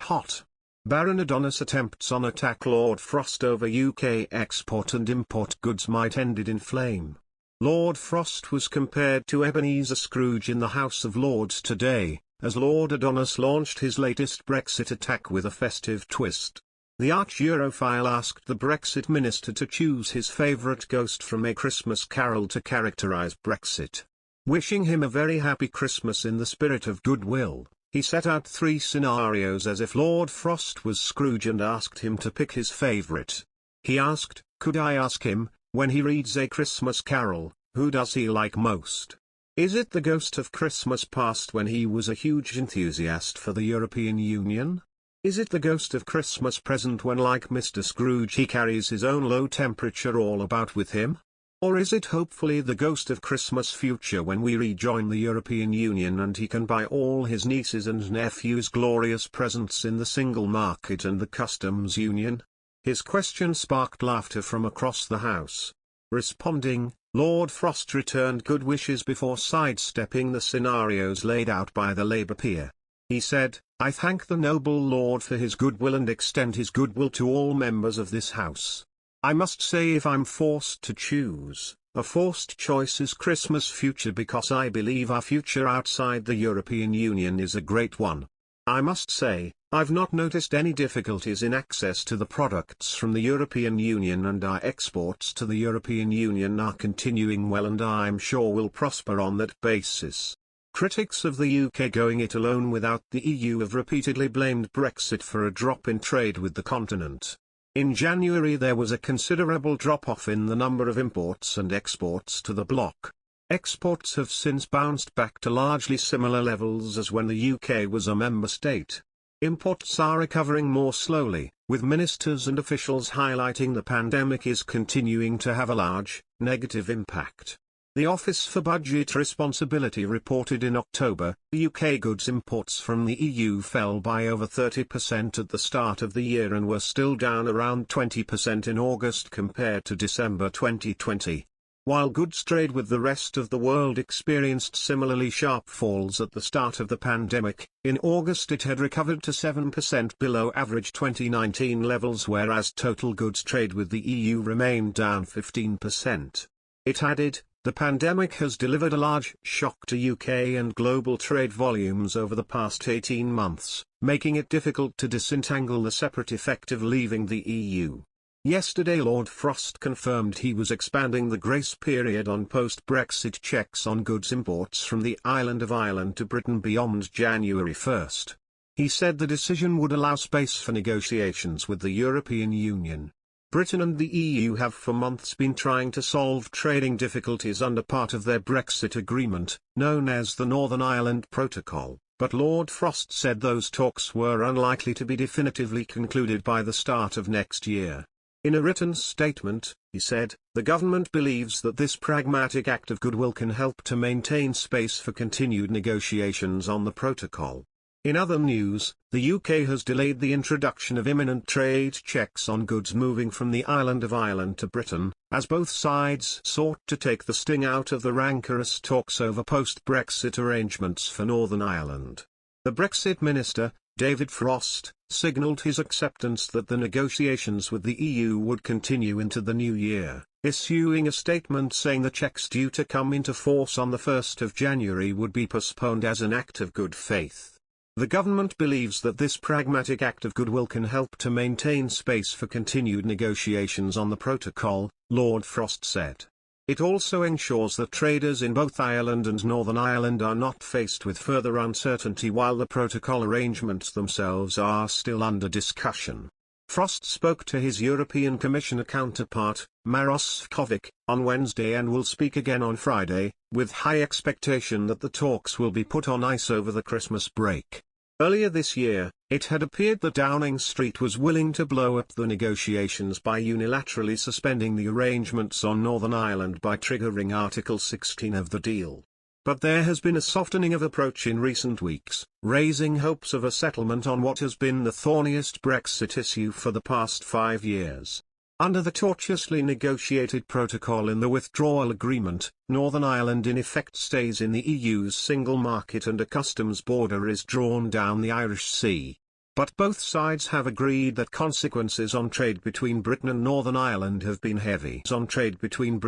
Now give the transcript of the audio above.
Hot. Baron Adonis attempts on attack Lord Frost over UK export and import goods might ended in flame. Lord Frost was compared to Ebenezer Scrooge in the House of Lords today, as Lord Adonis launched his latest Brexit attack with a festive twist. The arch-Europhile asked the Brexit minister to choose his favourite ghost from A Christmas Carol to characterise Brexit. Wishing him a very happy Christmas in the spirit of goodwill, he set out 3 scenarios as if Lord Frost was Scrooge and asked him to pick his favourite. He asked, "Could I ask him, when he reads A Christmas Carol, who does he like most? Is it the ghost of Christmas past when he was a huge enthusiast for the European Union? Is it the ghost of Christmas present when, like Mr. Scrooge, he carries his own low temperature all about with him? Or is it hopefully the ghost of Christmas future when we rejoin the European Union and he can buy all his nieces and nephews glorious presents in the single market and the customs union?" His question sparked laughter from across the house. Responding, Lord Frost returned good wishes before sidestepping the scenarios laid out by the Labour peer. He said, "I thank the noble Lord for his goodwill and extend his goodwill to all members of this House. I must say, if I'm forced to choose, a forced choice is Christmas future, because I believe our future outside the European Union is a great one. I must say, I've not noticed any difficulties in access to the products from the European Union, and our exports to the European Union are continuing well and I'm sure will prosper on that basis." Critics of the UK going it alone without the EU have repeatedly blamed Brexit for a drop in trade with the continent. In January there was a considerable drop-off in the number of imports and exports to the bloc. Exports have since bounced back to largely similar levels as when the UK was a member state. Imports are recovering more slowly, with ministers and officials highlighting the pandemic is continuing to have a large, negative impact. The Office for Budget Responsibility reported in October, UK goods imports from the EU fell by over 30% at the start of the year and were still down around 20% in August compared to December 2020. While goods trade with the rest of the world experienced similarly sharp falls at the start of the pandemic, in August it had recovered to 7% below average 2019 levels, whereas total goods trade with the EU remained down 15%. It added, "The pandemic has delivered a large shock to UK and global trade volumes over the past 18 months, making it difficult to disentangle the separate effect of leaving the EU." Yesterday Lord Frost confirmed he was expanding the grace period on post-Brexit checks on goods imports from the island of Ireland to Britain beyond January 1. He said the decision would allow space for negotiations with the European Union. Britain and the EU have for months been trying to solve trading difficulties under part of their Brexit agreement, known as the Northern Ireland Protocol, but Lord Frost said those talks were unlikely to be definitively concluded by the start of next year. In a written statement, he said, "The government believes that this pragmatic act of goodwill can help to maintain space for continued negotiations on the protocol." In other news, the UK has delayed the introduction of imminent trade checks on goods moving from the island of Ireland to Britain, as both sides sought to take the sting out of the rancorous talks over post-Brexit arrangements for Northern Ireland. The Brexit minister, David Frost, signalled his acceptance that the negotiations with the EU would continue into the new year, issuing a statement saying the checks due to come into force on the 1st of January would be postponed as an act of good faith. The government believes that this pragmatic act of goodwill can help to maintain space for continued negotiations on the protocol, Lord Frost said. It also ensures that traders in both Ireland and Northern Ireland are not faced with further uncertainty while the protocol arrangements themselves are still under discussion. Frost spoke to his European Commissioner counterpart, Maroš Šefčovič, on Wednesday and will speak again on Friday, with high expectation that the talks will be put on ice over the Christmas break. Earlier this year, it had appeared that Downing Street was willing to blow up the negotiations by unilaterally suspending the arrangements on Northern Ireland by triggering Article 16 of the deal. But there has been a softening of approach in recent weeks, raising hopes of a settlement on what has been the thorniest Brexit issue for the past 5 years. Under the tortuously negotiated protocol in the withdrawal agreement, Northern Ireland in effect stays in the EU's single market and a customs border is drawn down the Irish Sea. But both sides have agreed that consequences on trade between Britain and Northern Ireland have been heavy. On trade between